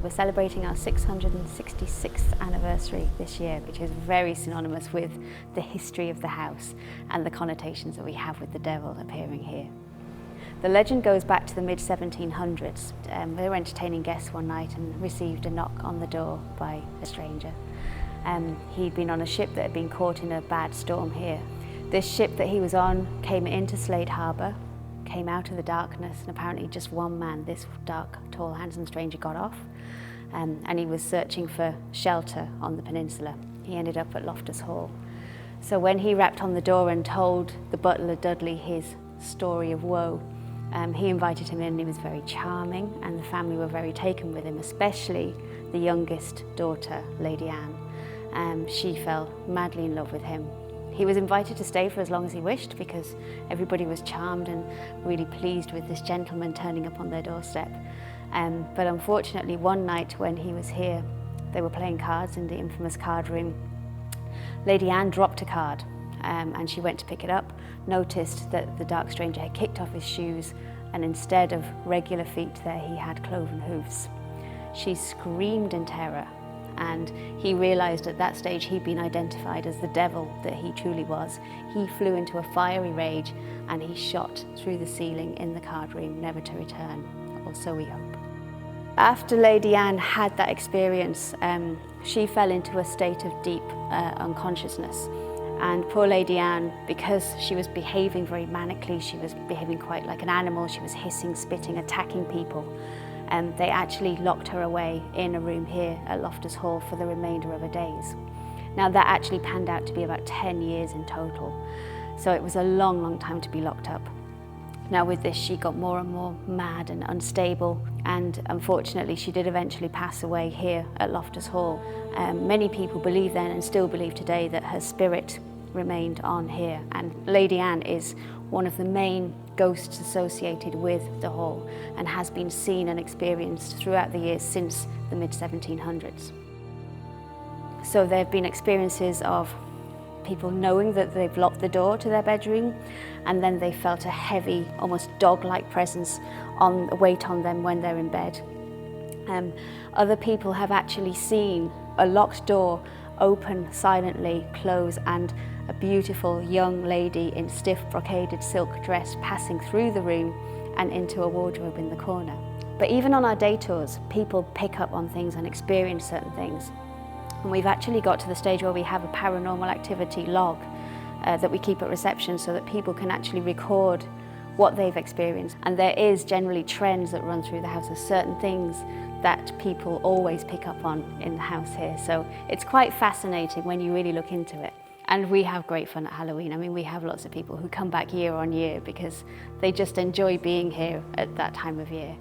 we're celebrating our 666th anniversary this year, which is very synonymous with the history of the house and the connotations that we have with the devil appearing here. The legend goes back to the mid-1700s. They were entertaining guests one night and received a knock on the door by a stranger. He'd been on a ship that had been caught in a bad storm here. This ship that he was on came into Slade Harbour, came out of the darkness, and apparently just one man, this dark, tall, handsome stranger, got off, and he was searching for shelter on the peninsula. He ended up at Loftus Hall. So when he rapped on the door and told the butler Dudley his story of woe, he invited him in, and he was very charming, and the family were very taken with him, especially the youngest daughter, Lady Anne. She fell madly in love with him. He was invited to stay for as long as he wished because everybody was charmed and really pleased with this gentleman turning up on their doorstep. But unfortunately, one night when he was here, they were playing cards in the infamous card room. Lady Anne dropped a card and she went to pick it up, noticed that the dark stranger had kicked off his shoes, and instead of regular feet there, he had cloven hoofs. She screamed in terror, and he realised at that stage he'd been identified as the devil that he truly was. He flew into a fiery rage and he shot through the ceiling in the card room, never to return, or so we hope. After Lady Anne had that experience, she fell into a state of deep unconsciousness. And poor Lady Anne, because she was behaving very manically, she was behaving quite like an animal, she was hissing, spitting, attacking people. They actually locked her away in a room here at Loftus Hall for the remainder of her days. Now that actually panned out to be about 10 years in total. So it was a long, long time to be locked up. Now with this, she got more and more mad and unstable, and unfortunately she did eventually pass away here at Loftus Hall. Many people believe then, and still believe today, that her spirit remained on here, and Lady Anne is one of the main ghosts associated with the hall and has been seen and experienced throughout the years since the mid-1700s. So there have been experiences of people knowing that they've locked the door to their bedroom, and then they felt a heavy, almost dog-like presence on weight on them when they're in bed. Other people have actually seen a locked door open silently, close, and a beautiful young lady in stiff brocaded silk dress passing through the room and into a wardrobe in the corner. But even on our day tours, people pick up on things and experience certain things. And we've actually got to the stage where we have a paranormal activity log that we keep at reception so that people can actually record what they've experienced. And there is generally trends that run through the house. There's certain things that people always pick up on in the house here. So it's quite fascinating when you really look into it. And we have great fun at Halloween. I mean, we have lots of people who come back year on year because they just enjoy being here at that time of year.